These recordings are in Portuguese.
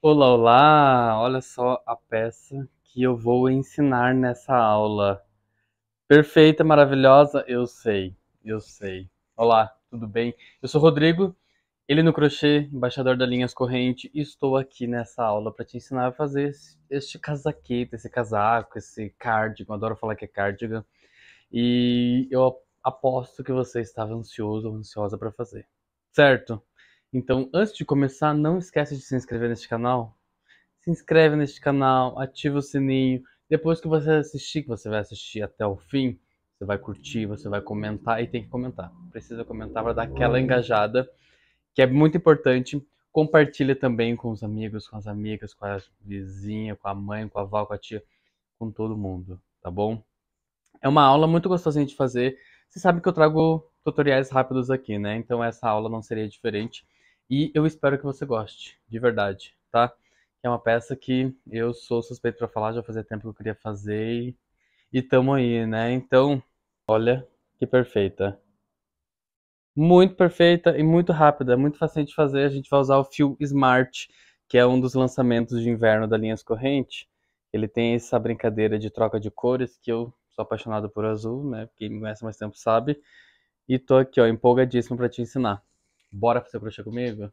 Olá, olá! Olha só a peça que eu vou ensinar nessa aula. Perfeita, maravilhosa, eu sei, eu sei. Olá, tudo bem? Eu sou o Rodrigo, ele no crochê, embaixador da Linhas Corrente, e estou aqui nessa aula para te ensinar a fazer este casaquete, esse casaco, esse cardigan, eu adoro falar que é cardigan, e eu aposto que você estava ansioso ou ansiosa para fazer, certo? Então, antes de começar, não esquece de se inscrever neste canal. Se inscreve neste canal, ativa o sininho. Depois que você assistir, que você vai assistir até o fim, você vai curtir, você vai comentar e tem que comentar. Precisa comentar para dar aquela engajada, que é muito importante. Compartilha também com os amigos, com as amigas, com a vizinha, com a mãe, com a avó, com a tia, com todo mundo, tá bom? É uma aula muito gostosinha de fazer. Você sabe que eu trago tutoriais rápidos aqui, né? Então essa aula não seria diferente. E eu espero que você goste, de verdade, tá? É uma peça que eu sou suspeito pra falar, já fazia tempo que eu queria fazer e tamo aí, né? Então, olha que perfeita. Muito perfeita e muito rápida, muito fácil de fazer. A gente vai usar o fio Smart, que é um dos lançamentos de inverno da Linhas Corrente. Ele tem essa brincadeira de troca de cores, que eu sou apaixonado por azul, né? Quem me conhece há mais tempo sabe. E tô aqui, ó, empolgadíssimo para te ensinar. Bora fazer crochê comigo?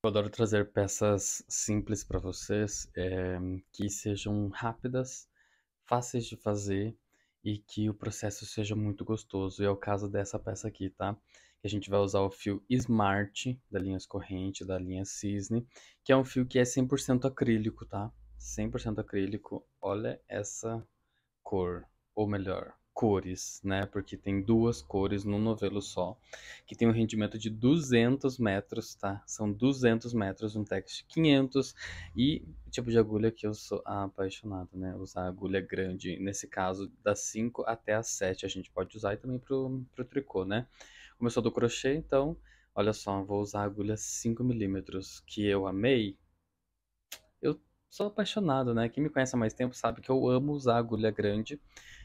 Eu adoro trazer peças simples para vocês, que sejam rápidas, fáceis de fazer e que o processo seja muito gostoso. E é o caso dessa peça aqui, tá? Que a gente vai usar o fio Smart da Linhas Corrente, da linha Cisne, que é um fio que é 100% acrílico, tá? 100% acrílico. Olha essa cor, ou melhor, cores, né? Porque tem duas cores num novelo só, que tem um rendimento de 200 metros, tá? São 200 metros, um tex 500 e o tipo de agulha que eu sou apaixonado, né? Usar agulha grande, nesse caso, das 5 até as 7 a gente pode usar e também pro tricô, né? Como eu sou do crochê, então, olha só, vou usar a agulha 5 milímetros, que eu amei. Eu sou apaixonado, né? Quem me conhece há mais tempo sabe que eu amo usar agulha grande,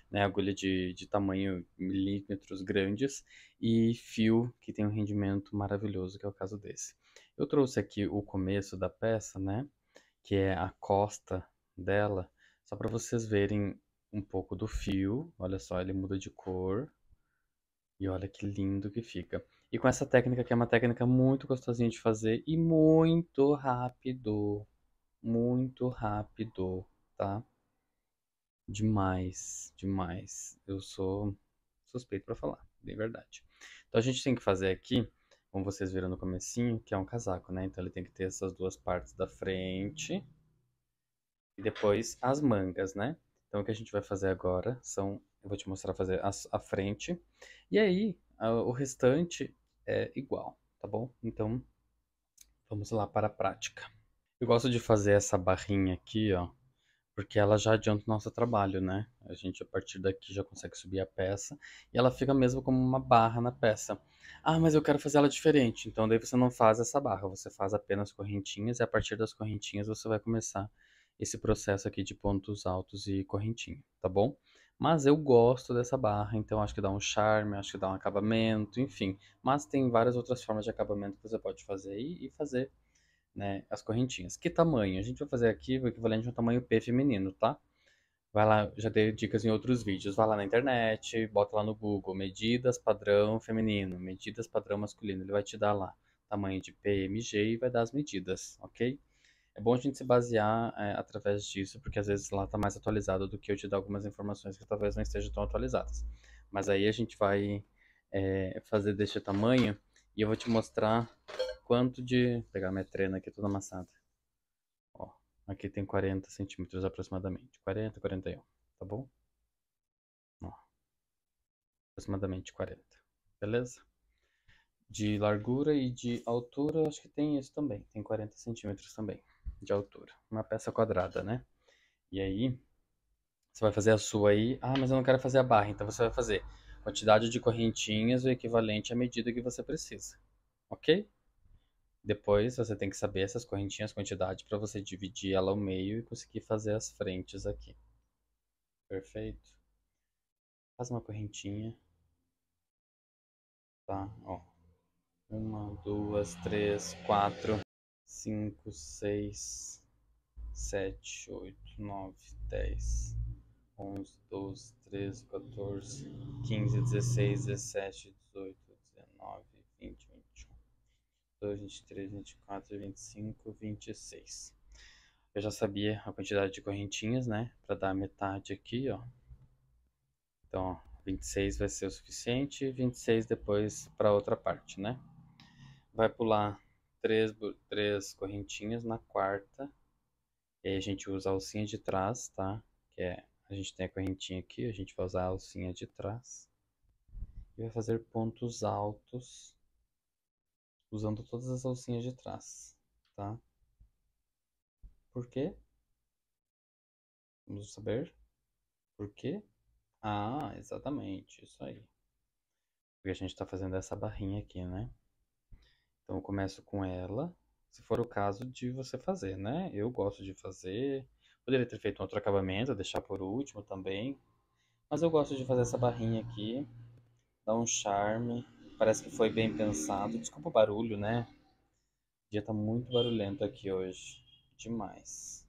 né? Agulha de tamanho milímetros grandes e fio que tem um rendimento maravilhoso, que é o caso desse. Eu trouxe aqui o começo da peça, né? Que é a costa dela, só para vocês verem um pouco do fio. Olha só, ele muda de cor e olha que lindo que fica. E com essa técnica, que é uma técnica muito gostosinha de fazer e muito rápido, tá? Demais, demais. Eu sou suspeito pra falar, bem verdade. Então a gente tem que fazer aqui, como vocês viram no comecinho, que é um casaco, né? Então ele tem que ter essas duas partes da frente e depois as mangas, né? Então o que a gente vai fazer agora são, eu vou te mostrar fazer a frente e aí o restante é igual, tá bom? Então vamos lá para a prática. Eu gosto de fazer essa barrinha aqui, ó, porque ela já adianta o nosso trabalho, né? A gente a partir daqui já consegue subir a peça e ela fica mesmo como uma barra na peça. Ah, mas eu quero fazer ela diferente. Então daí você não faz essa barra, você faz apenas correntinhas e a partir das correntinhas você vai começar esse processo aqui de pontos altos e correntinha, tá bom? Mas eu gosto dessa barra, então acho que dá um charme, acho que dá um acabamento, enfim. Mas tem várias outras formas de acabamento que você pode fazer e fazer, né, as correntinhas. Que tamanho? A gente vai fazer aqui o equivalente a um tamanho P feminino, tá? Vai lá, já dei dicas em outros vídeos. Vai lá na internet, bota lá no Google, medidas padrão feminino, medidas padrão masculino. Ele vai te dar lá tamanho de PMG e vai dar as medidas, ok? É bom a gente se basear através disso, porque às vezes lá está mais atualizado do que eu te dar algumas informações que talvez não estejam tão atualizadas. Mas aí a gente vai fazer deste tamanho e eu vou te mostrar quanto de... Vou pegar minha trena aqui toda amassada. Ó, aqui tem 40 centímetros aproximadamente. 40, 41, tá bom? Ó, aproximadamente 40. Beleza? De largura e de altura, acho que tem isso também. Tem 40 centímetros também de altura. Uma peça quadrada, né? E aí, você vai fazer a sua aí. Ah, mas eu não quero fazer a barra. Então você vai fazer quantidade de correntinhas o equivalente à medida que você precisa. Ok? Depois você tem que saber essas correntinhas, quantidade, para você dividir ela ao meio e conseguir fazer as frentes aqui. Perfeito? Faz uma correntinha, tá? Ó, uma, duas, três, quatro, 5, 6, 7, 8, 9, 10, 11, 12, 13, 14, 15, 16, 17, 18, 19, 20, 21, 22, 23, 24, 25, 26. Eu já sabia a quantidade de correntinhas, né? Para dar metade aqui, ó. Então, ó, 26 vai ser o suficiente e 26 depois para outra parte, né? Vai pular três correntinhas na quarta. E aí a gente usa a alcinha de trás, tá? Que é, a gente tem a correntinha aqui, a gente vai usar a alcinha de trás. E vai fazer pontos altos usando todas as alcinhas de trás, tá? Por quê? Vamos saber por quê? Ah, exatamente, isso aí. Porque a gente tá fazendo essa barrinha aqui, né? Então eu começo com ela, se for o caso de você fazer, né? Eu gosto de fazer. Poderia ter feito um outro acabamento, deixar por último também. Mas eu gosto de fazer essa barrinha aqui, dá um charme. Parece que foi bem pensado. Desculpa o barulho, né? O dia tá muito barulhento aqui hoje. Demais.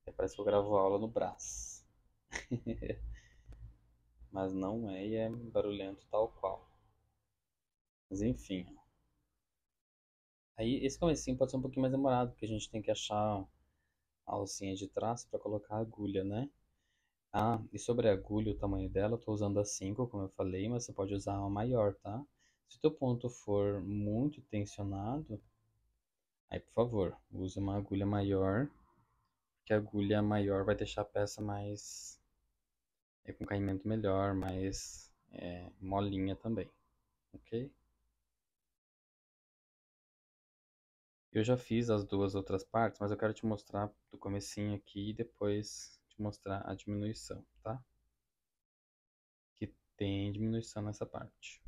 Até parece que eu gravo aula no braço. Mas não é, e é barulhento tal qual. Mas enfim. Aí esse comecinho pode ser um pouquinho mais demorado, porque a gente tem que achar a alcinha de trás para colocar a agulha, né? Ah, e sobre a agulha, o tamanho dela, eu tô usando a 5, como eu falei, mas você pode usar uma maior, tá? Se o teu ponto for muito tensionado, aí por favor, use uma agulha maior, que a agulha maior vai deixar a peça mais com caimento melhor, mais molinha também, ok? Eu já fiz as duas outras partes, mas eu quero te mostrar do comecinho aqui e depois te mostrar a diminuição, tá? Que tem diminuição nessa parte.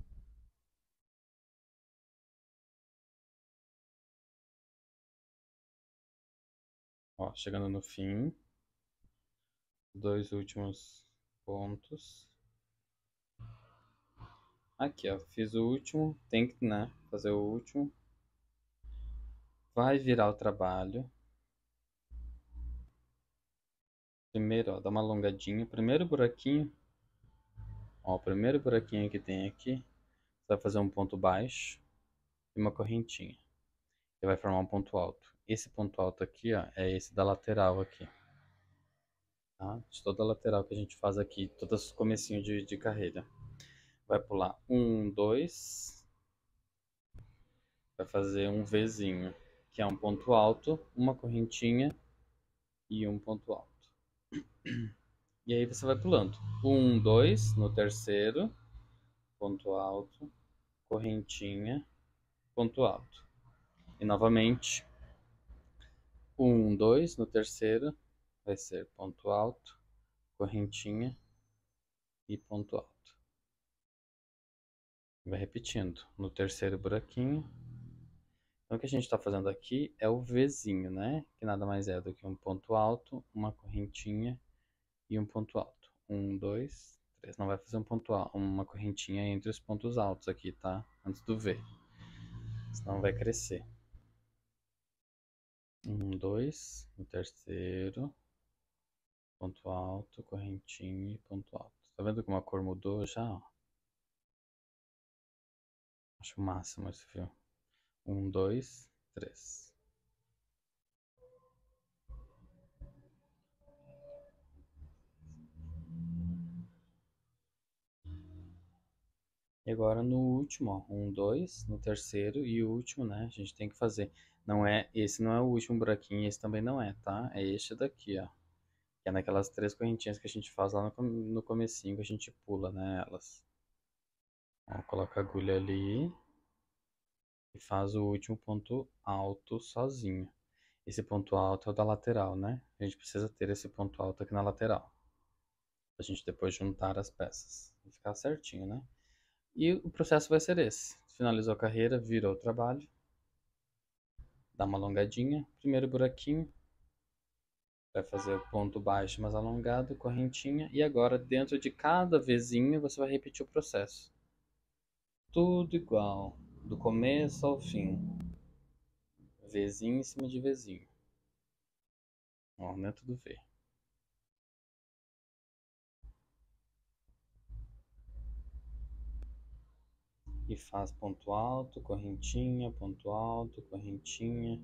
Ó, chegando no fim, dois últimos pontos. Aqui, ó, fiz o último, tem que, né, fazer o último. Vai virar o trabalho. Primeiro, ó, dá uma alongadinha. Primeiro buraquinho, ó, o primeiro buraquinho que tem aqui, você vai fazer um ponto baixo e uma correntinha. E vai formar um ponto alto. Esse ponto alto aqui, ó, é esse da lateral aqui. Tá? De toda a lateral que a gente faz aqui, todos os comecinhos de carreira. Vai pular um, dois, vai fazer um Vzinho, que é um ponto alto, uma correntinha e um ponto alto. E aí você vai pulando. Um, dois, no terceiro, ponto alto, correntinha, ponto alto. E novamente, um, dois, no terceiro, vai ser ponto alto, correntinha e ponto alto. Vai repetindo no terceiro buraquinho. Então o que a gente está fazendo aqui é o Vzinho, né? Que nada mais é do que um ponto alto, uma correntinha e um ponto alto. Um, dois, três. Não vai fazer um ponto alto, uma correntinha entre os pontos altos aqui, tá? Antes do V. Senão vai crescer. Um, dois, no terceiro, ponto alto, correntinha e ponto alto. Tá vendo como a cor mudou já? Ó? Acho o máximo esse fio. Um, dois, três. E agora no último, ó, um, dois, no terceiro e o último, né? A gente tem que fazer. Não é, esse não é o último buraquinho, esse também não é, tá? É este daqui, ó. Que é naquelas três correntinhas que a gente faz lá no comecinho, que a gente pula, né, elas. Ó, coloca a agulha ali e faz o último ponto alto sozinho. Esse ponto alto é o da lateral, né? A gente precisa ter esse ponto alto aqui na lateral. Pra gente depois juntar as peças. E ficar certinho, né? E o processo vai ser esse. Finalizou a carreira, virou o trabalho. Dá uma alongadinha. Primeiro buraquinho. Vai fazer o ponto baixo mais alongado, correntinha. E agora, dentro de cada vezinho, você vai repetir o processo. Tudo igual. Do começo ao fim. Vzinho em cima de Vzinho. Ó, não é tudo V. E faz ponto alto, correntinha, ponto alto, correntinha.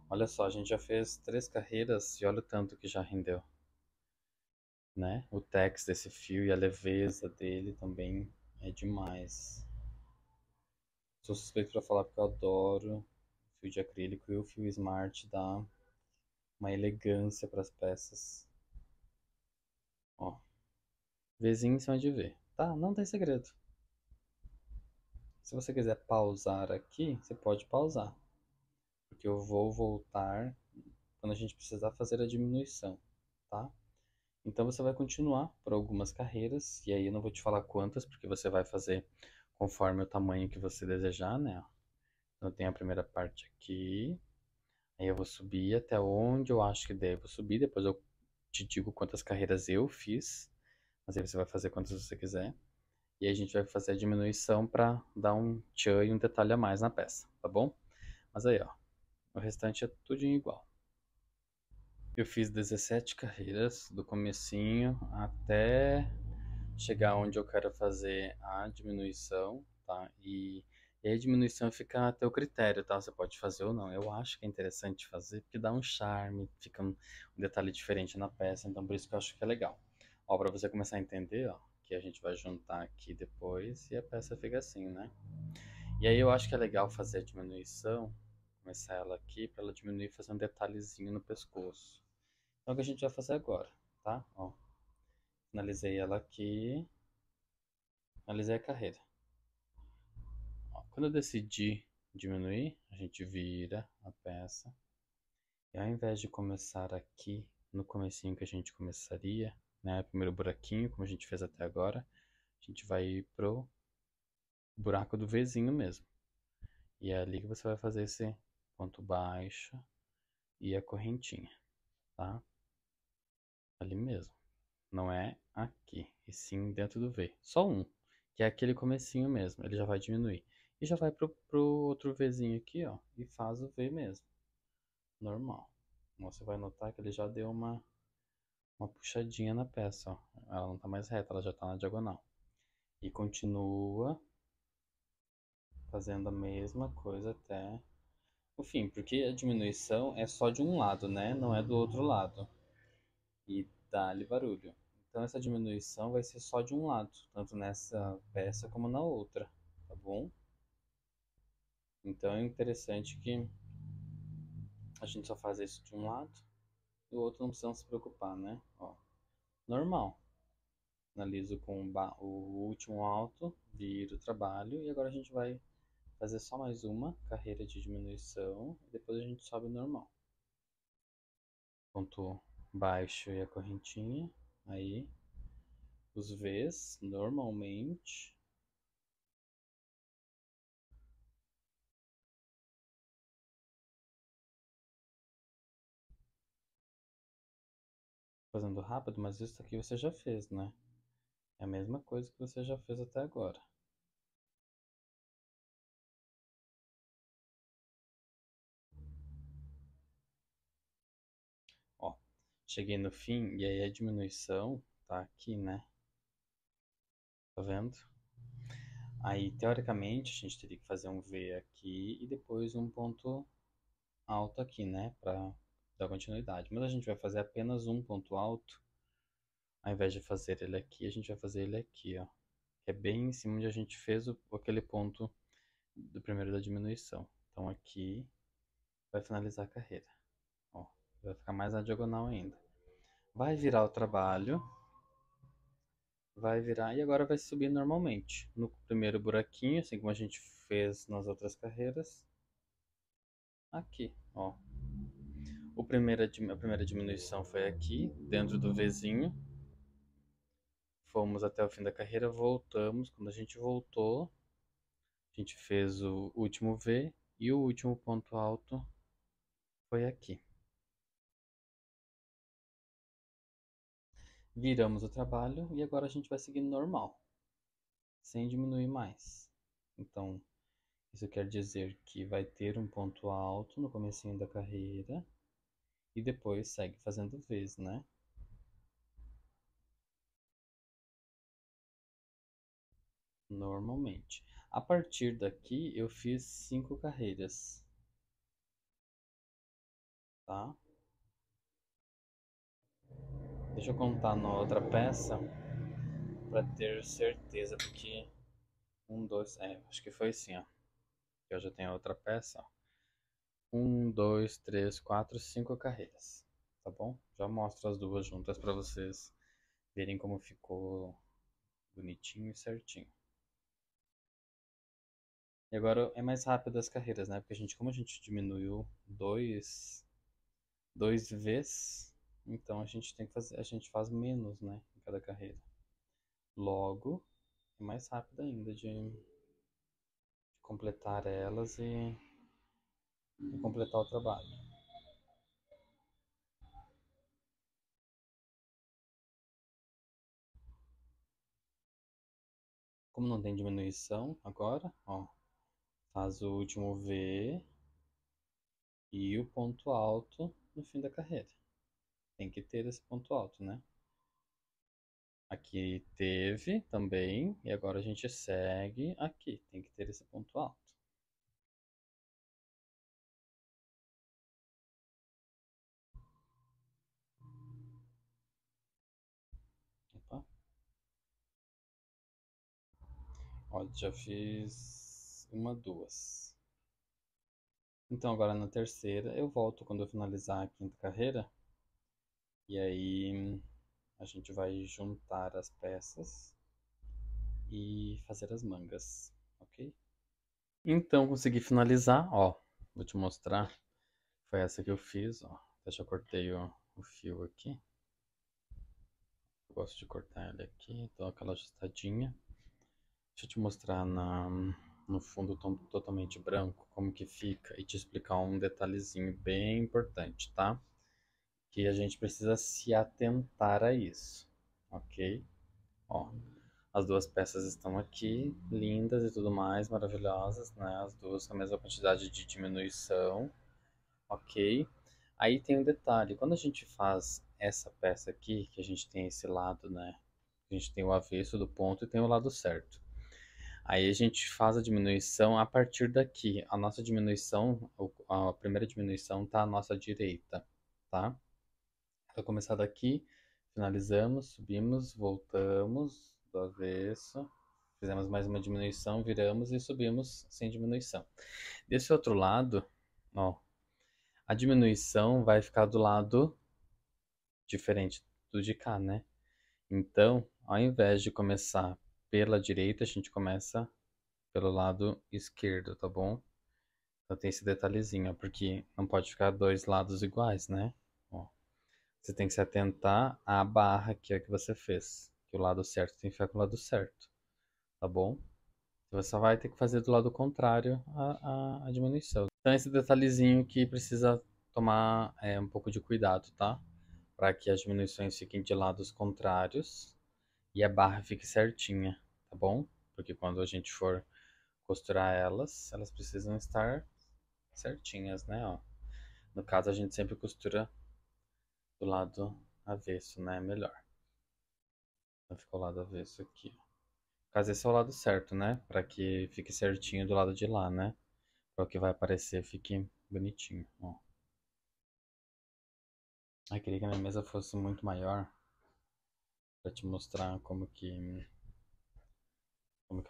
Olha só, a gente já fez 3 carreiras e olha o tanto que já rendeu, né? O tex desse fio e a leveza dele também é demais. Sou suspeito pra falar porque eu adoro fio de acrílico e o fio Smart dá uma elegância para as peças. Ó, Vzinho em cima de V. Tá, não tem segredo. Se você quiser pausar aqui, você pode pausar, porque eu vou voltar quando a gente precisar fazer a diminuição, tá? Então você vai continuar por algumas carreiras, e aí eu não vou te falar quantas, porque você vai fazer conforme o tamanho que você desejar, né? Então tem a primeira parte aqui, aí eu vou subir até onde eu acho que devo subir, depois eu te digo quantas carreiras eu fiz, mas aí você vai fazer quantas você quiser. E aí a gente vai fazer a diminuição para dar um tchan e um detalhe a mais na peça, tá bom? Mas aí, ó, o restante é tudo igual. Eu fiz 17 carreiras do comecinho até chegar onde eu quero fazer a diminuição, tá? E a diminuição fica a teu critério, tá? Você pode fazer ou não. Eu acho que é interessante fazer porque dá um charme, fica um detalhe diferente na peça, então por isso que eu acho que é legal. Ó, pra você começar a entender, ó, que a gente vai juntar aqui depois e a peça fica assim, né? E aí eu acho que é legal fazer a diminuição, começar ela aqui, pra ela diminuir e fazer um detalhezinho no pescoço. Então é o que a gente vai fazer agora, tá? Ó, finalizei ela aqui, finalizei a carreira. Ó, quando eu decidi diminuir, a gente vira a peça. E ao invés de começar aqui, no comecinho que a gente começaria, né, primeiro buraquinho, como a gente fez até agora, a gente vai ir pro buraco do Vzinho mesmo. E é ali que você vai fazer esse ponto baixo e a correntinha, tá? Ali mesmo. Não é aqui, e sim dentro do V. Só um, que é aquele comecinho mesmo, ele já vai diminuir. E já vai pro outro Vzinho aqui, ó, e faz o V mesmo, normal. Você vai notar que ele já deu uma puxadinha na peça, ó. Ela não tá mais reta, ela já tá na diagonal. E continua fazendo a mesma coisa até o fim, porque a diminuição é só de um lado, né? Não é do outro lado. E dá-lhe barulho. Então essa diminuição vai ser só de um lado, tanto nessa peça como na outra, tá bom? Então é interessante que a gente só faz isso de um lado e o outro não precisa se preocupar, né? Ó, normal. Finalizo com o último alto, viro o trabalho e agora a gente vai fazer só mais uma carreira de diminuição e depois a gente sobe o normal. Ponto baixo e a correntinha, aí os V's normalmente. Fazendo rápido, mas isso aqui você já fez, né? É a mesma coisa que você já fez até agora. Ó, cheguei no fim e aí a diminuição tá aqui, né? Tá vendo? Aí, teoricamente, a gente teria que fazer um V aqui e depois um ponto alto aqui, né? Pra dar continuidade. Mas a gente vai fazer apenas um ponto alto. Ao invés de fazer ele aqui, a gente vai fazer ele aqui, ó. Que é bem em cima onde a gente fez aquele ponto do primeiro da diminuição. Então aqui vai finalizar a carreira. Ó, vai ficar mais na diagonal ainda. Vai virar o trabalho. Vai virar e agora vai subir normalmente. No primeiro buraquinho, assim como a gente fez nas outras carreiras. Aqui, ó. A primeira diminuição foi aqui, dentro do Vzinho. Fomos até o fim da carreira, voltamos. Quando a gente voltou, a gente fez o último V e o último ponto alto foi aqui. Viramos o trabalho e agora a gente vai seguindo normal, sem diminuir mais. Então, Isso quer dizer que vai ter um ponto alto no comecinho da carreira e depois segue fazendo Vs, né? Normalmente. A partir daqui eu fiz 5 carreiras, tá? Deixa eu contar na outra peça para ter certeza, porque um, dois, acho que foi assim, ó. Eu já tenho a outra peça, ó. 1, 2, 3, 4, 5 carreiras, tá bom? Já mostro as duas juntas para vocês verem como ficou bonitinho e certinho. E agora é mais rápido as carreiras, né? Porque como a gente diminuiu dois vezes, então a gente faz menos, né, em cada carreira. Logo, é mais rápido ainda de completar elas e completar o trabalho. Como não tem diminuição agora, ó, faz o último V e o ponto alto no fim da carreira. Tem que ter esse ponto alto, né? Aqui teve também, e agora a gente segue aqui. Tem que ter esse ponto alto. Opa. Olha, já fiz uma, duas. Então agora na terceira eu volto quando eu finalizar a quinta carreira. E aí a gente vai juntar as peças e fazer as mangas, ok? Então consegui finalizar, ó. Vou te mostrar. Foi essa que eu fiz, ó. Deixa eu cortei o fio aqui. Eu gosto de cortar ele aqui, dou aquela ajustadinha. Deixa eu te mostrar no fundo totalmente branco como que fica e te explicar um detalhezinho bem importante, tá? Que a gente precisa se atentar a isso, ok? Ó, as duas peças estão aqui, lindas e tudo mais, maravilhosas, né? As duas com a mesma quantidade de diminuição, ok? Aí tem um detalhe, quando a gente faz essa peça aqui, que a gente tem esse lado, né? A gente tem o avesso do ponto e tem o lado certo. Aí a gente faz a diminuição a partir daqui. A nossa diminuição, a primeira diminuição está à nossa direita, tá? Vai começar daqui, finalizamos, subimos, voltamos do avesso, fizemos mais uma diminuição, viramos e subimos sem diminuição. Desse outro lado, ó, a diminuição vai ficar do lado diferente do de cá, né? Então, ao invés de começar pela direita, a gente começa pelo lado esquerdo, tá bom? Então tem esse detalhezinho, ó, porque não pode ficar dois lados iguais, né? Ó, você tem que se atentar à barra que é que você fez, que o lado certo tem que ficar com o lado certo, tá bom? Você só vai ter que fazer do lado contrário a diminuição. Então esse detalhezinho que precisa tomar um pouco de cuidado, tá? Para que as diminuições fiquem de lados contrários e a barra fique certinha, tá bom? Porque quando a gente for costurar elas precisam estar certinhas, né? Ó. No caso, a gente sempre costura do lado avesso, né? Melhor. Então ficou o lado avesso aqui. No caso, esse é o lado certo, né? Para que fique certinho do lado de lá, né? Para o que vai aparecer fique bonitinho, ó. Eu queria que a minha mesa fosse muito maior para te mostrar como que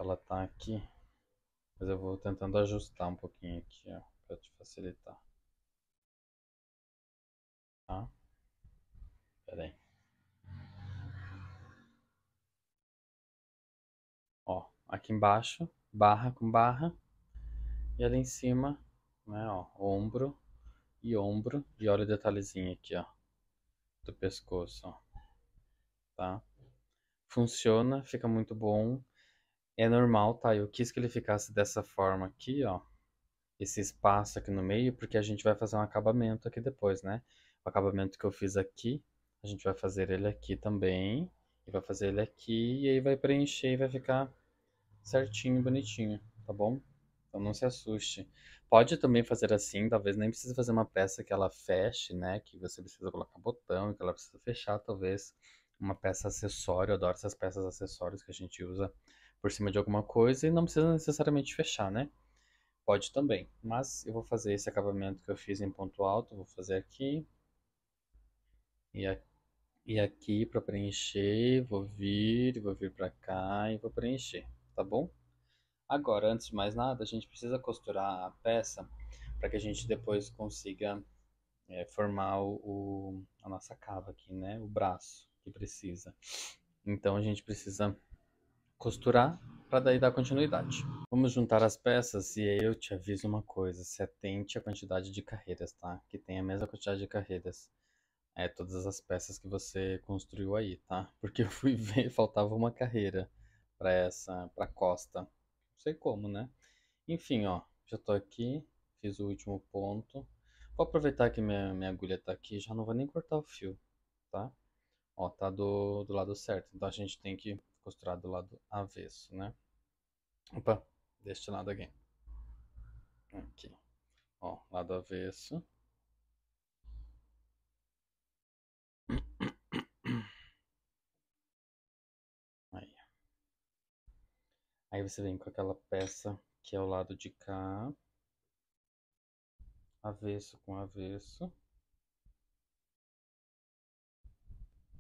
ela tá aqui. Mas eu vou tentando ajustar um pouquinho aqui, ó, para te facilitar. Tá? Pera aí. Ó, aqui embaixo, barra com barra. E ali em cima, né, ó, ombro. E olha o detalhezinho aqui, ó, do pescoço, ó, tá? Funciona, fica muito bom. É normal, tá? Eu quis que ele ficasse dessa forma aqui, ó. Esse espaço aqui no meio, porque a gente vai fazer um acabamento aqui depois, né? O acabamento que eu fiz aqui, a gente vai fazer ele aqui também. E vai fazer ele aqui, e aí vai preencher e vai ficar certinho, bonitinho, tá bom? Então não se assuste. Pode também fazer assim, talvez nem precise fazer uma peça que ela feche, né? Que você precisa colocar botão, que ela precisa fechar, talvez uma peça acessório. Eu adoro essas peças acessórios que a gente usa por cima de alguma coisa e não precisa necessariamente fechar, né? Pode também, mas eu vou fazer esse acabamento que eu fiz em ponto alto, vou fazer aqui e, e aqui para preencher, vou vir para cá e vou preencher, tá bom? Agora, antes de mais nada, a gente precisa costurar a peça para que a gente depois consiga formar a nossa cava aqui, né? O braço que precisa. Então a gente precisa costurar para daí dar continuidade. Vamos juntar as peças e aí eu te aviso uma coisa, se atente à quantidade de carreiras, tá? Que tem a mesma quantidade de carreiras. Todas as peças que você construiu aí, tá? Porque eu fui ver, faltava uma carreira para costa. Não sei como, né? Enfim, ó, já tô aqui, fiz o último ponto. Vou aproveitar que minha agulha tá aqui, já não vou nem cortar o fio, tá? Ó, tá do lado certo, então a gente tem que costurar do lado avesso, né? Opa, deste lado aqui. Aqui, ó, lado avesso. Aí. Aí você vem com aquela peça que é o lado de cá, avesso com avesso.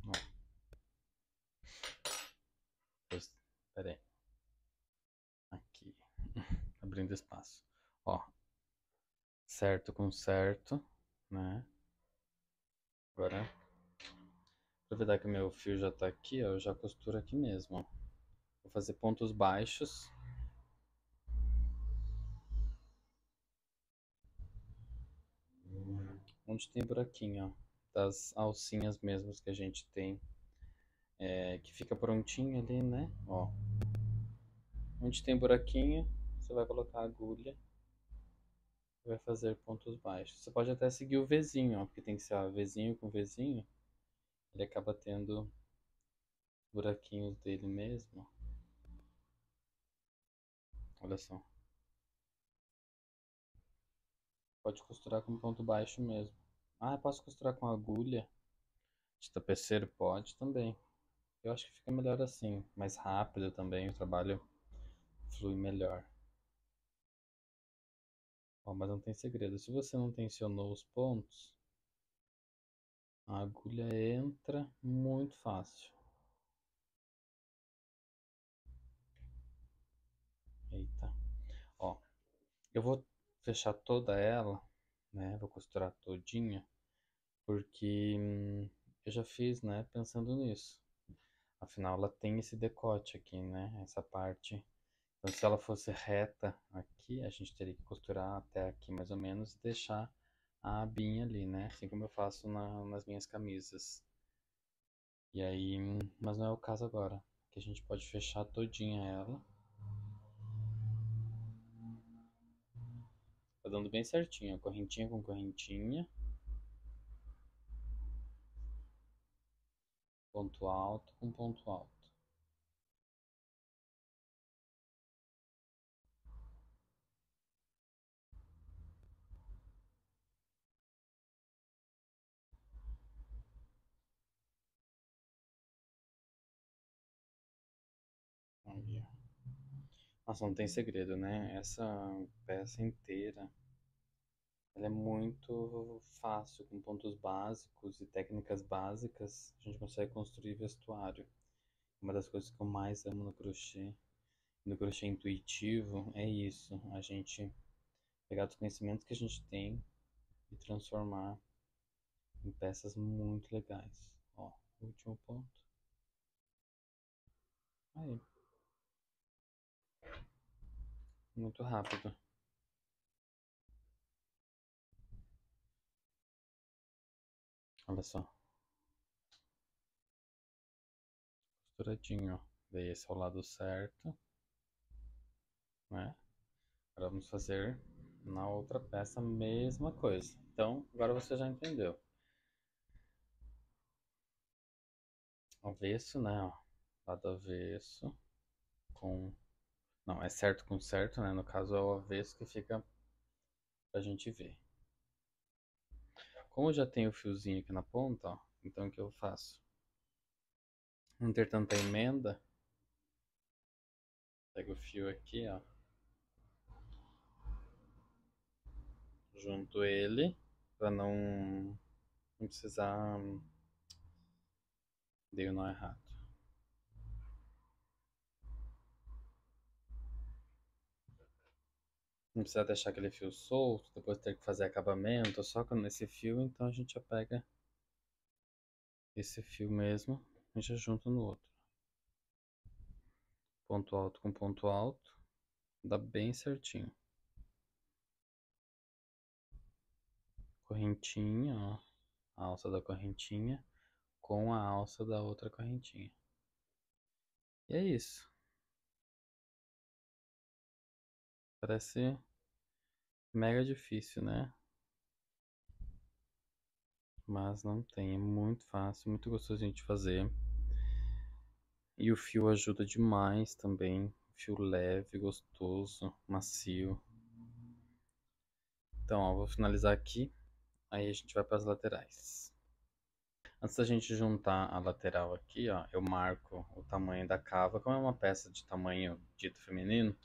Ó, pera aí. Aqui, abrindo espaço. Ó, certo com certo, né? Agora, aproveitar que meu fio já tá aqui, ó, eu já costuro aqui mesmo, ó. Vou fazer pontos baixos. Onde tem buraquinho, ó, das alcinhas mesmos que a gente tem, que fica prontinho ali, né? Ó, onde tem buraquinho, você vai colocar a agulha e vai fazer pontos baixos. Você pode até seguir o Vzinho, ó, porque tem que ser ó, Vzinho com Vzinho, ele acaba tendo buraquinhos dele mesmo. Olha só. Pode costurar com ponto baixo mesmo. Ah, posso costurar com agulha de tapeceiro? Pode também. Eu acho que fica melhor assim, mais rápido também, o trabalho flui melhor. Ó, mas não tem segredo. Se você não tensionou os pontos, a agulha entra muito fácil. Eita. Ó, eu vou fechar toda ela, né? Vou costurar todinha, porque eu já fiz, né? Pensando nisso. Afinal, ela tem esse decote aqui, né? Essa parte. Então, se ela fosse reta aqui, a gente teria que costurar até aqui mais ou menos e deixar a abinha ali, né? Assim como eu faço nas minhas camisas. E aí, mas não é o caso agora, que a gente pode fechar todinha ela. Tá dando bem certinho, correntinha com correntinha, ponto alto com ponto alto. Aí, ó. Nossa, não tem segredo, né? Essa peça inteira, ela é muito fácil, com pontos básicos e técnicas básicas, a gente consegue construir vestuário. Uma das coisas que eu mais amo no crochê intuitivo, é isso, a gente pegar os conhecimentos que a gente tem e transformar em peças muito legais. Ó, último ponto. Aí, muito rápido. Olha só, costuradinho, ó. Daí esse é o lado certo, né? Agora vamos fazer na outra peça a mesma coisa. Então, agora você já entendeu. Avesso, né? Ó, lado avesso com Não, é certo com certo, né? No caso é o avesso que fica pra gente ver. Como eu já tenho o fiozinho aqui na ponta, ó, então o que eu faço? Não ter tanta emenda, pego o fio aqui, ó, junto ele, pra não precisar. Dei o nó errado. Não precisa deixar aquele fio solto, depois ter que fazer acabamento, só com esse fio, então a gente já pega esse fio mesmo e já junta no outro. Ponto alto com ponto alto, dá bem certinho. Correntinha, ó, a alça da correntinha com a alça da outra correntinha. E é isso. Parece mega difícil, né? Mas não tem, é muito fácil, muito gostosinho de fazer. E o fio ajuda demais também. Fio leve, gostoso, macio. Então, ó, vou finalizar aqui. Aí a gente vai para as laterais. Antes da gente juntar a lateral aqui, ó, eu marco o tamanho da cava. Como é uma peça de tamanho dito feminino,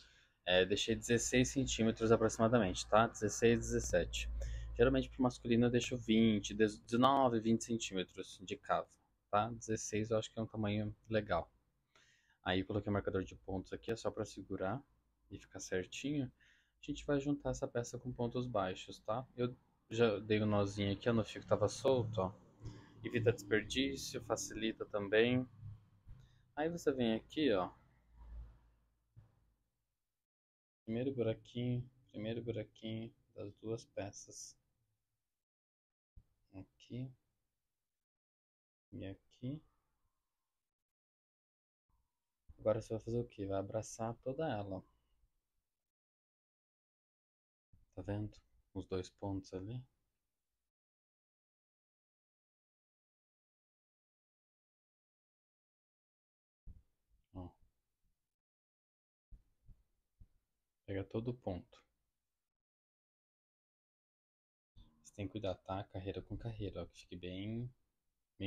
deixei 16 centímetros aproximadamente, tá? 16, 17. Geralmente para o masculino eu deixo 20, 19, 20 centímetros de cava, tá? 16 eu acho que é um tamanho legal. Aí coloquei o marcador de pontos aqui, é só para segurar e ficar certinho. A gente vai juntar essa peça com pontos baixos, tá? Eu já dei um nozinho aqui, ó, no fio que tava solto, ó. Evita desperdício, facilita também. Aí você vem aqui, ó. Primeiro buraquinho das duas peças. Aqui e aqui. Agora você vai fazer o quê? Vai abraçar toda ela. Tá vendo? Os dois pontos ali. Ó, pega todo o ponto. Você tem que cuidar, tá? Carreira com carreira, ó, que fique bem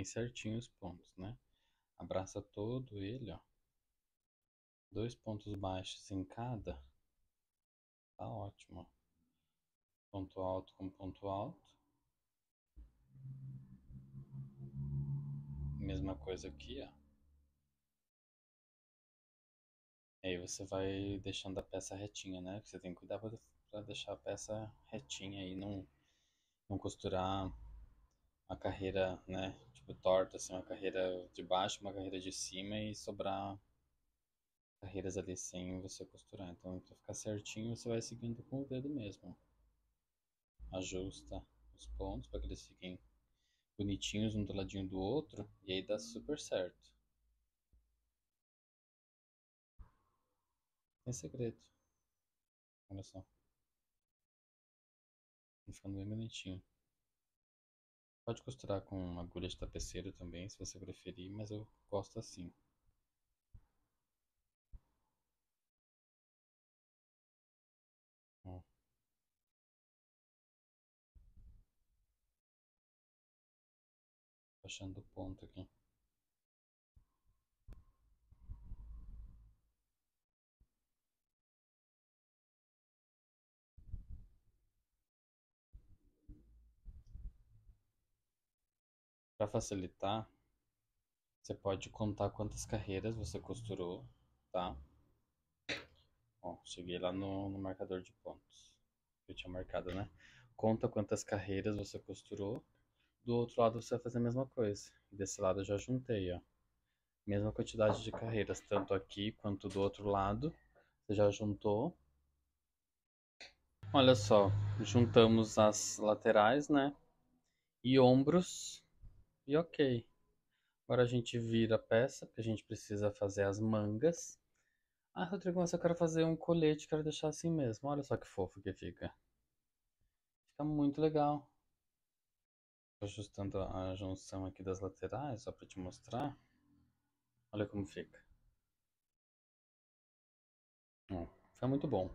certinho os pontos, né? Abraça todo ele, ó. Dois pontos baixos em cada. Tá ótimo, ó. Ponto alto com ponto alto. Mesma coisa aqui, ó. E aí você vai deixando a peça retinha, né? Porque você tem que cuidar pra deixar a peça retinha e não costurar a carreira, né? Tipo, torta, assim, uma carreira de baixo, uma carreira de cima e sobrar carreiras ali sem você costurar. Então, pra ficar certinho, você vai seguindo com o dedo mesmo. Ajusta os pontos para que eles fiquem bonitinhos um do ladinho do outro e aí dá super certo. Tem segredo. Olha só. Tá ficando bem bonitinho. Pode costurar com agulha de tapeceiro também, se você preferir, mas eu gosto assim. Ó, achando o ponto aqui. Para facilitar, você pode contar quantas carreiras você costurou, tá? Ó, cheguei lá no marcador de pontos. Eu tinha marcado, né? Conta quantas carreiras você costurou. Do outro lado você vai fazer a mesma coisa. Desse lado eu já juntei, ó. Mesma quantidade de carreiras, tanto aqui quanto do outro lado. Você já juntou. Olha só, juntamos as laterais, né? E ombros. E ok. Agora a gente vira a peça, porque a gente precisa fazer as mangas. Ah, Rodrigo, mas eu quero fazer um colete, quero deixar assim mesmo. Olha só que fofo que fica. Fica muito legal. Tô ajustando a junção aqui das laterais, só pra te mostrar. Olha como fica. Ó, fica muito bom.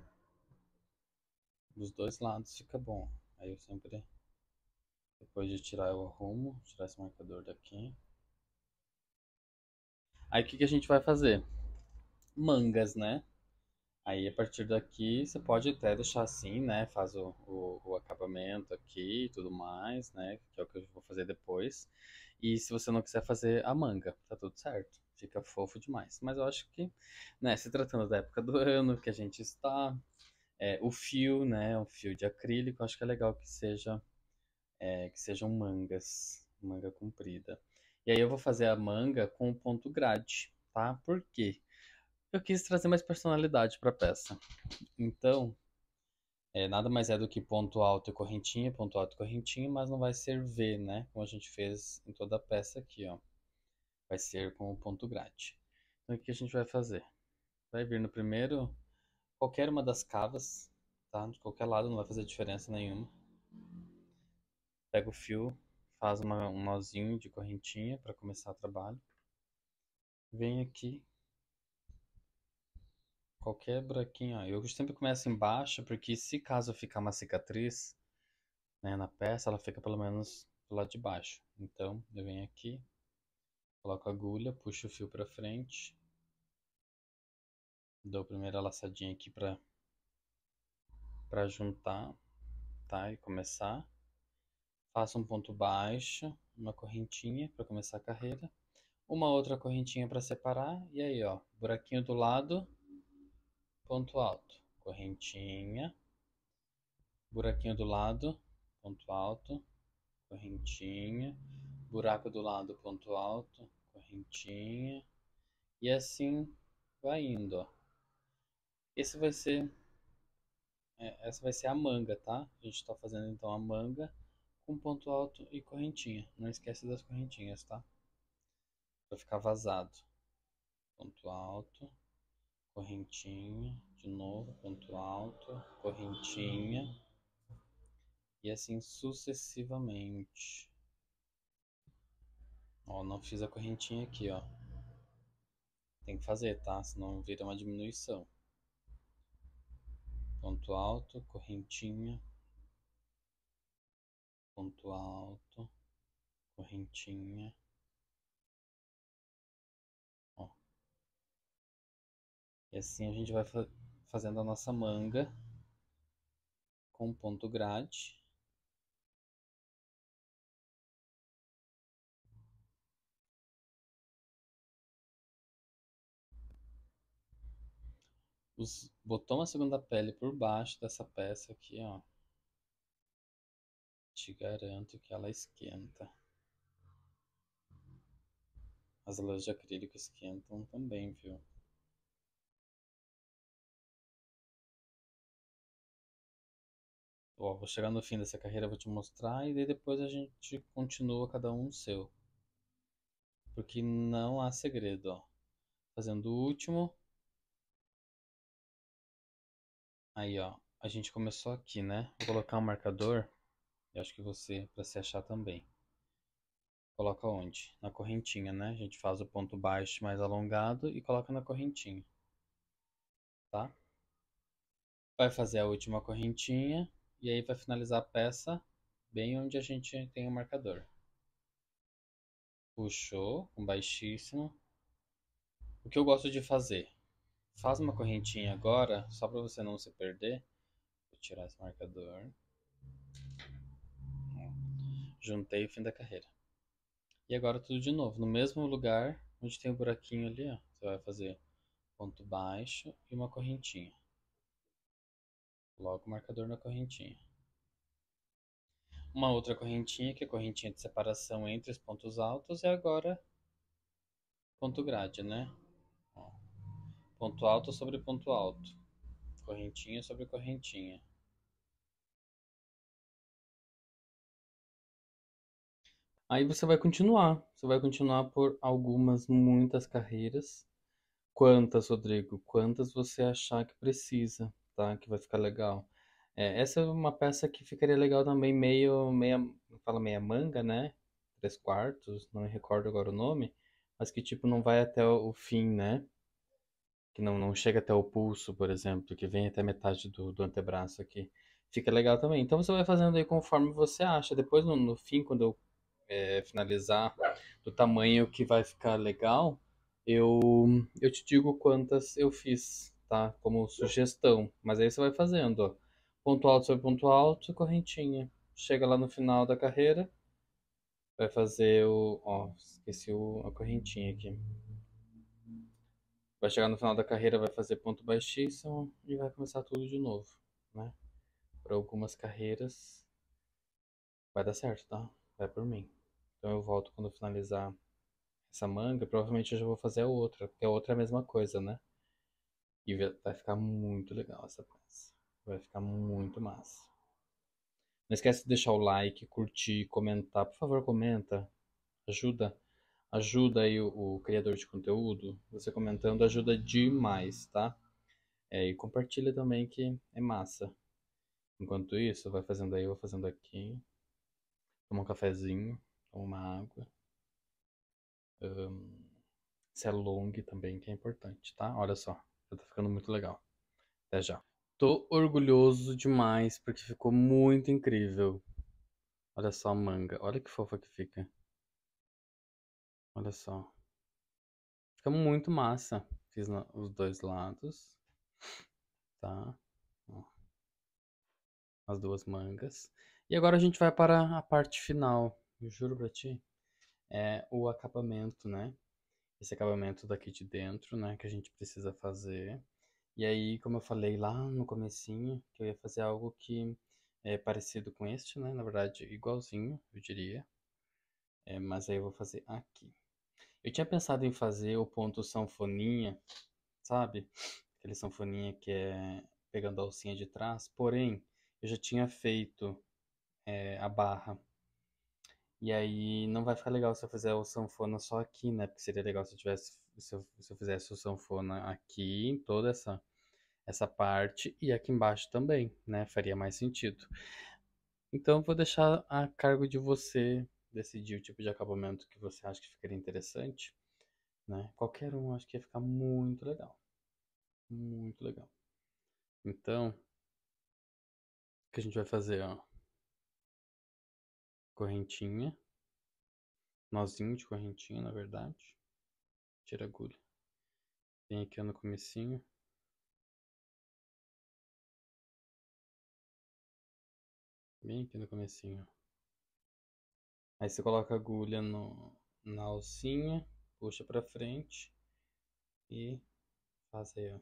Dos dois lados fica bom. Aí eu sempre, depois de tirar, eu arrumo, tirar esse marcador daqui. Aí o que que a gente vai fazer? Mangas, né? Aí a partir daqui você pode até deixar assim, né? Faz o acabamento aqui e tudo mais, né? Que é o que eu vou fazer depois. E se você não quiser fazer a manga, tá tudo certo. Fica fofo demais. Mas eu acho que, né, se tratando da época do ano que a gente está, o fio, né? O fio de acrílico, eu acho que é legal que sejam mangas, manga comprida. E aí eu vou fazer a manga com o ponto grade, tá? Por quê? Eu quis trazer mais personalidade para a peça. Então, nada mais é do que ponto alto e correntinha, mas não vai ser V, né? Como a gente fez em toda a peça aqui, ó. Vai ser com o ponto grade. Então, o que a gente vai fazer? Vai vir no primeiro, qualquer uma das cavas, tá? De qualquer lado, não vai fazer diferença nenhuma. Pega o fio, faz um nozinho de correntinha para começar o trabalho. Vem aqui, qualquer buraquinho, ó. Eu sempre começo embaixo, porque se caso ficar uma cicatriz, né, na peça, ela fica pelo menos do lado de baixo. Então, eu venho aqui, coloco a agulha, puxo o fio para frente, dou a primeira laçadinha aqui para juntar, tá? E começar. Faço um ponto baixo, uma correntinha para começar a carreira, uma outra correntinha para separar e aí, ó, buraquinho do lado, ponto alto, correntinha, buraquinho do lado, ponto alto, correntinha, buraco do lado, ponto alto, correntinha, e assim vai indo, ó. Esse vai ser, essa vai ser a manga, tá? A gente está fazendo então a manga com ponto alto e correntinha. Não esquece das correntinhas, tá? Para ficar vazado. Ponto alto, correntinha, de novo, ponto alto, correntinha, e assim sucessivamente. Ó, não fiz a correntinha aqui, ó. Tem que fazer, tá? Senão vira uma diminuição. Ponto alto, correntinha, ponto alto, correntinha. Ó. E assim a gente vai fazendo a nossa manga com ponto grade. Botou uma segunda pele por baixo dessa peça aqui, ó. Te garanto que ela esquenta. As lãs de acrílico esquentam também, viu? Ó, vou chegar no fim dessa carreira, vou te mostrar e daí depois a gente continua cada um o seu. Porque não há segredo, ó. Fazendo o último. Aí, ó. A gente começou aqui, né? Vou colocar um marcador. Eu acho que você, pra se achar também. Coloca onde? Na correntinha, né? A gente faz o ponto baixo mais alongado e coloca na correntinha, tá? Vai fazer a última correntinha e aí vai finalizar a peça bem onde a gente tem o marcador. Puxou com baixíssimo. O que eu gosto de fazer? Faz uma correntinha agora, só para você não se perder. Vou tirar esse marcador. Juntei o fim da carreira. E agora tudo de novo, no mesmo lugar onde tem o buraquinho ali, ó. Você vai fazer ponto baixo e uma correntinha. Coloca o marcador na correntinha. Uma outra correntinha, que é a correntinha de separação entre os pontos altos, e agora ponto grade, né? Ó, ponto alto sobre ponto alto. Correntinha sobre correntinha. Aí você vai continuar. Você vai continuar por algumas, muitas carreiras. Quantas, Rodrigo? Quantas você achar que precisa, tá? Que vai ficar legal. Essa é uma peça que ficaria legal também, fala meia manga, né? 3/4, não me recordo agora o nome, mas que tipo não vai até o fim, né? que não chega até o pulso, por exemplo, que vem até metade do antebraço aqui. Fica legal também. Então você vai fazendo aí conforme você acha. Depois no fim, quando eu finalizar do tamanho que vai ficar legal, eu, eu te digo quantas eu fiz, tá? Como sugestão. Mas aí você vai fazendo, ó. Ponto alto sobre ponto alto, correntinha. Chega lá no final da carreira, vai fazer o. Ó, esqueci a correntinha aqui. Vai chegar no final da carreira, vai fazer ponto baixíssimo e vai começar tudo de novo, né? Para algumas carreiras vai dar certo, tá? Vai por mim. Então eu volto quando eu finalizar essa manga, provavelmente eu já vou fazer a outra, porque a outra é a mesma coisa, né? E vai ficar muito legal essa peça. Vai ficar muito massa. Não esquece de deixar o like, curtir, comentar. Por favor, comenta. Ajuda. Ajuda aí o criador de conteúdo. Você comentando ajuda demais, tá? E compartilha também que é massa. Enquanto isso, vai fazendo aí, eu vou fazendo aqui. Toma um cafezinho, toma uma água. Se alongue também, que é importante, tá? Olha só, já tá ficando muito legal. Até já. Tô orgulhoso demais porque ficou muito incrível. Olha só a manga, olha que fofa que fica. Olha só. Fica muito massa. Fiz os dois lados, tá? Ó, as duas mangas. E agora a gente vai para a parte final. Eu juro pra ti. É o acabamento, né? Esse acabamento daqui de dentro, né? Que a gente precisa fazer. E aí, como eu falei lá no comecinho, que eu ia fazer algo que é parecido com este, né? Na verdade, igualzinho, eu diria. Mas aí eu vou fazer aqui. Eu tinha pensado em fazer o ponto sanfoninha, sabe? Aquele sanfoninha que é pegando a alcinha de trás. Porém, eu já tinha feito a barra. E aí não vai ficar legal se eu fizer o sanfona só aqui, né? Porque seria legal se eu tivesse, se eu fizesse o sanfona aqui, em toda essa parte, e aqui embaixo também, né? Faria mais sentido. Então eu vou deixar a cargo de você decidir o tipo de acabamento que você acha que ficaria interessante, né? Qualquer um acho que ia ficar muito legal. Muito legal. Então, o que a gente vai fazer, ó? Correntinha. Nozinho de correntinha, na verdade. Tira a agulha. Vem aqui no comecinho. Bem aqui no comecinho. Aí você coloca a agulha na alcinha, puxa pra frente e faz aí, ó.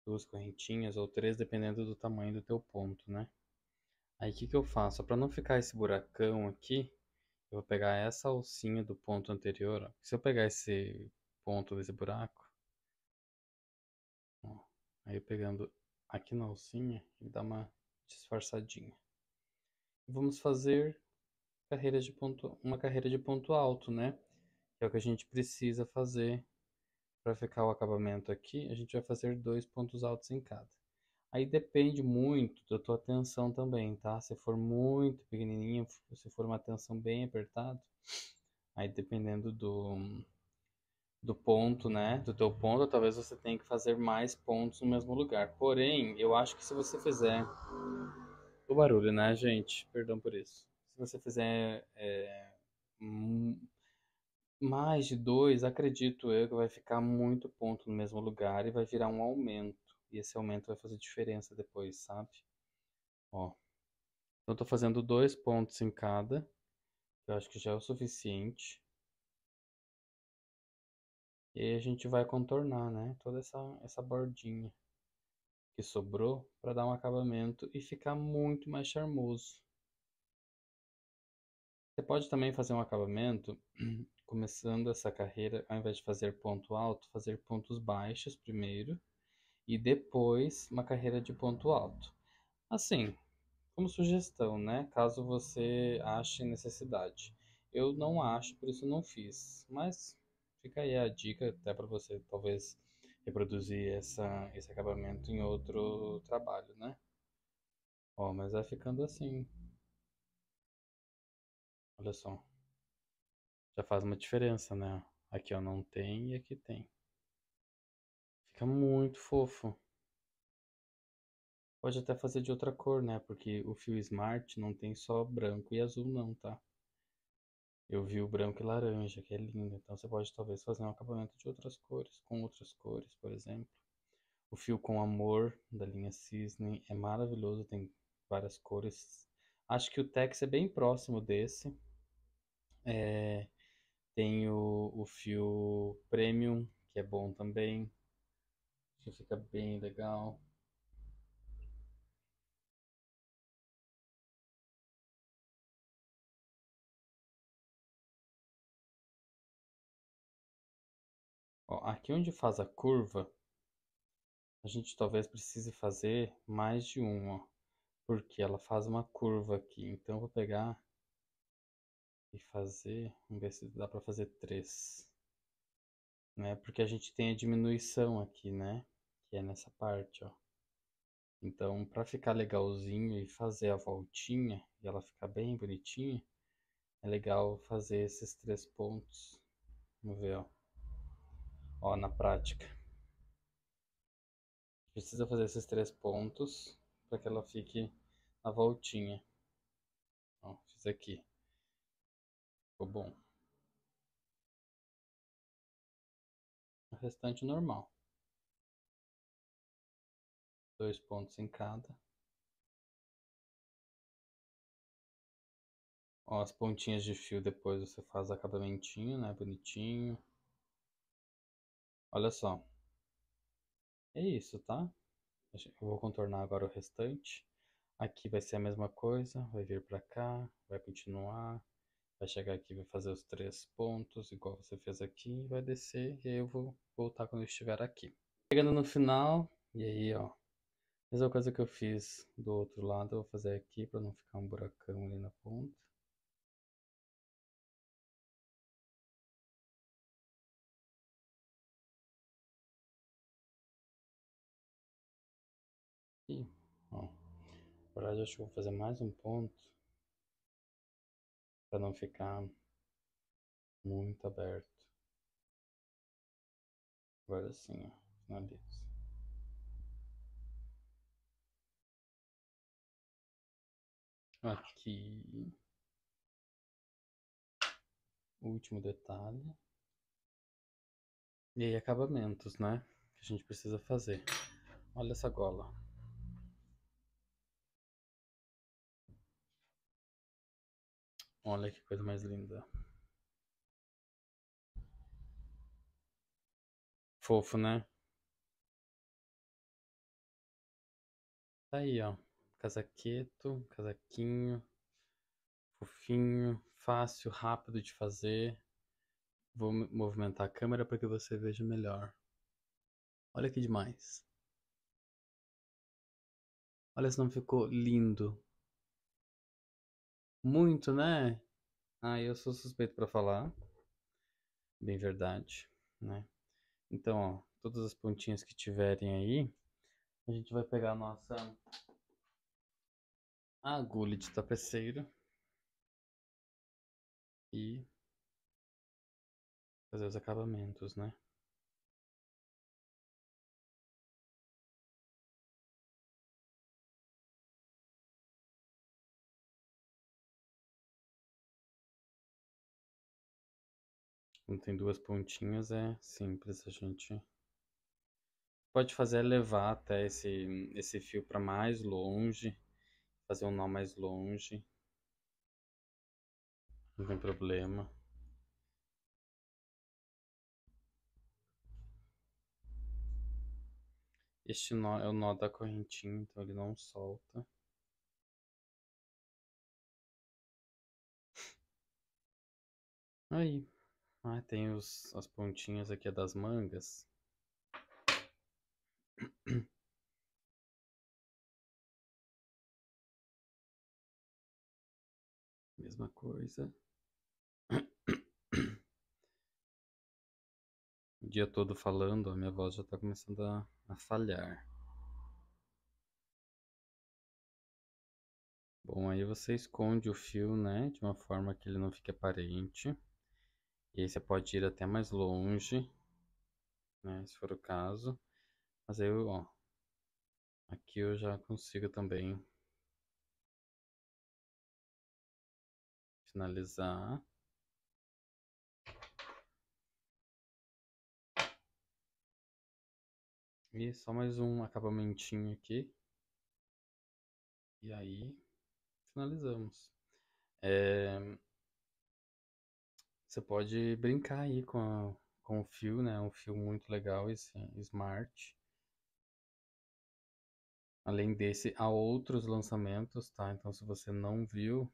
Duas correntinhas ou três, dependendo do tamanho do teu ponto, né? Aí o que que eu faço? Para não ficar esse buracão aqui, eu vou pegar essa alcinha do ponto anterior, ó. Se eu pegar esse ponto desse buraco, ó, aí eu pegando aqui na alcinha, ele dá uma disfarçadinha. Vamos fazer uma carreira de ponto alto, né? Que é o que a gente precisa fazer para ficar o acabamento aqui. A gente vai fazer dois pontos altos em cada. Aí depende muito da tua tensão também, tá? Se for muito pequenininho, se for uma tensão bem apertada, aí dependendo do ponto, né? Do teu ponto, talvez você tenha que fazer mais pontos no mesmo lugar. Porém, eu acho que se você fizer o barulho, né, gente? Perdão por isso. Se você fizer hum, mais de dois, acredito eu que vai ficar muito ponto no mesmo lugar e vai virar um aumento. E esse aumento vai fazer diferença depois, sabe? Ó. Então, eu tô fazendo dois pontos em cada, que eu acho que já é o suficiente. E aí a gente vai contornar, né? Toda essa bordinha que sobrou para dar um acabamento e ficar muito mais charmoso. Você pode também fazer um acabamento começando essa carreira, ao invés de fazer ponto alto, fazer pontos baixos primeiro e depois uma carreira de ponto alto. Assim, como sugestão, né? Caso você ache necessidade. Eu não acho, por isso não fiz. Mas fica aí a dica até para você talvez reproduzir esse acabamento em outro trabalho, né? Ó, mas vai ficando assim. Olha só. Já faz uma diferença, né? Aqui ó, não tem e aqui tem. Fica muito fofo. Pode até fazer de outra cor, né? Porque o fio Smart não tem só branco e azul não, tá? Eu vi o branco e laranja, que é lindo. Então você pode talvez fazer um acabamento de outras cores, com outras cores, por exemplo. O fio com amor da linha Cisne é maravilhoso, tem várias cores. Acho que o Tex é bem próximo desse. É, tem o fio Premium, que é bom também. Que fica bem legal. Ó, aqui onde faz a curva, a gente talvez precise fazer mais de um, ó. Porque ela faz uma curva aqui. Então eu vou pegar e fazer. Vamos ver se dá pra fazer três. Né? Porque a gente tem a diminuição aqui, né? Que é nessa parte, ó. Então, para ficar legalzinho e fazer a voltinha e ela ficar bem bonitinha, é legal fazer esses três pontos. Vamos ver, ó. Ó, na prática. Precisa fazer esses três pontos para que ela fique na voltinha. Ó, fiz aqui. Ficou bom. O restante normal. Dois pontos em cada. Ó, as pontinhas de fio depois você faz acabamentinho, né? Bonitinho. Olha só. É isso, tá? Eu vou contornar agora o restante. Aqui vai ser a mesma coisa. Vai vir pra cá. Vai continuar. Vai chegar aqui, vai fazer os três pontos, igual você fez aqui. Vai descer. E aí eu vou voltar quando eu estiver aqui. Chegando no final. E aí, ó. Mesma coisa que eu fiz do outro lado. Eu vou fazer aqui pra não ficar um buracão ali na ponta. E, ó. Na verdade, acho que eu vou fazer mais um ponto. Pra não ficar muito aberto. Agora sim, ó. Finalizo. Aqui. Último detalhe. E aí, acabamentos, né? Que a gente precisa fazer. Olha essa gola. Olha que coisa mais linda. Fofo, né? Tá aí, ó. Casaqueto, casaquinho, fofinho, fácil, rápido de fazer. Vou movimentar a câmera para que você veja melhor. Olha que demais. Olha se não ficou lindo. Muito, né? Ah, eu sou suspeito para falar. Bem verdade, né? Então, ó, todas as pontinhas que tiverem aí, a gente vai pegar a nossa agulha de tapeceiro e fazer os acabamentos, né? Quando tem duas pontinhas é simples, a gente pode fazer é levar até esse fio para mais longe, fazer um nó mais longe, não tem problema. Este nó é o nó da correntinha, então ele não solta. Aí, tem as pontinhas aqui das mangas. Mesma coisa. O dia todo falando, a minha voz já tá começando a falhar. Bom, aí você esconde o fio, né, de uma forma que ele não fique aparente. E aí você pode ir até mais longe, né, se for o caso. Mas aí eu, ó, aqui eu já consigo também finalizar. E só mais um acabamentinho aqui. E aí, finalizamos. É, você pode brincar aí com o fio, né? Um fio muito legal, esse Smart. Além desse, há outros lançamentos, tá? Então, se você não viu,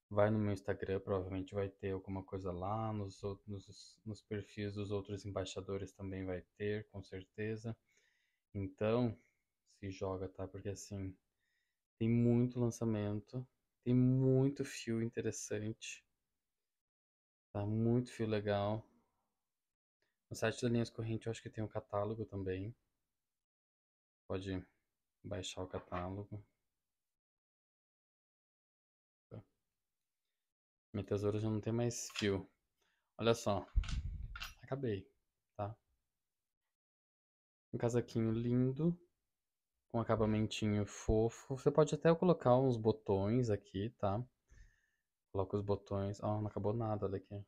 vai no meu Instagram, provavelmente vai ter alguma coisa lá. Nos perfis dos outros embaixadores também vai ter, com certeza. Então, se joga, tá? Porque assim, tem muito lançamento, tem muito fio interessante, tá? Muito fio legal. No site da Linhas Corrente eu acho que tem um catálogo também. Pode baixar o catálogo. Minha tesoura já não tem mais fio. Olha só, acabei, tá? Um casaquinho lindo, com acabamentinho fofo. Você pode até colocar uns botões aqui, tá? Coloca os botões. Ó, não acabou nada, olha aqui.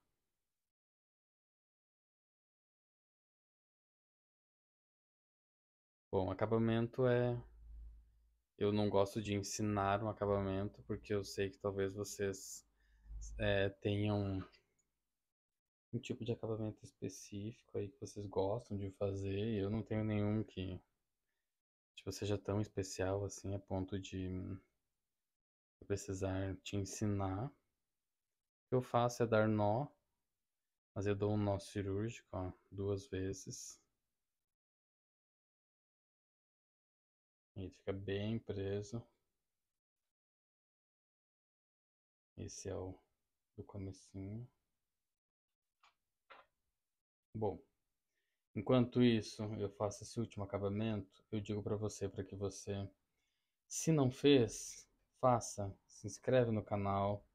Bom, acabamento é. Eu não gosto de ensinar um acabamento, porque eu sei que talvez vocês tenham um tipo de acabamento específico aí que vocês gostam de fazer. E eu não tenho nenhum que tipo, seja tão especial assim a ponto de eu precisar te ensinar. O que eu faço é dar nó, mas eu dou um nó cirúrgico, ó, 2 vezes. E ele fica bem preso. Esse é o do comecinho. Bom, enquanto isso, eu faço esse último acabamento, eu digo para você, para que você, se não fez, faça, se inscreve no canal,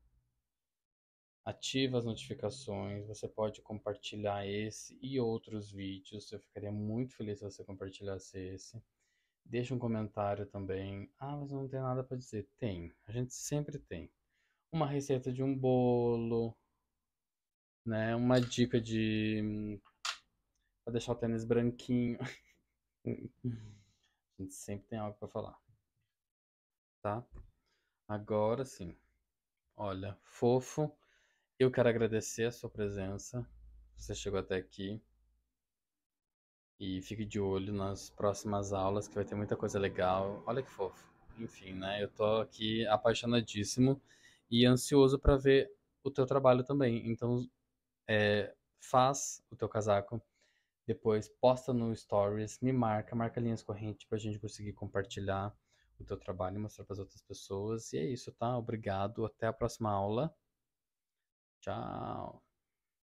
ativa as notificações, você pode compartilhar esse e outros vídeos, eu ficaria muito feliz se você compartilhasse esse. Deixa um comentário também. Ah, mas não tem nada para dizer. Tem, a gente sempre tem. Uma receita de um bolo, né? Uma dica de para deixar o tênis branquinho. A gente sempre tem algo para falar, tá? Agora sim. Olha, fofo, eu quero agradecer a sua presença. Você chegou até aqui e fique de olho nas próximas aulas que vai ter muita coisa legal. Olha que fofo. Enfim, né? Eu tô aqui apaixonadíssimo e ansioso para ver o teu trabalho também. Então, faz o teu casaco, depois posta no Stories, me marca linhas corrente pra gente conseguir compartilhar o teu trabalho e mostrar para as outras pessoas. E é isso, tá? Obrigado. Até a próxima aula. Tchau.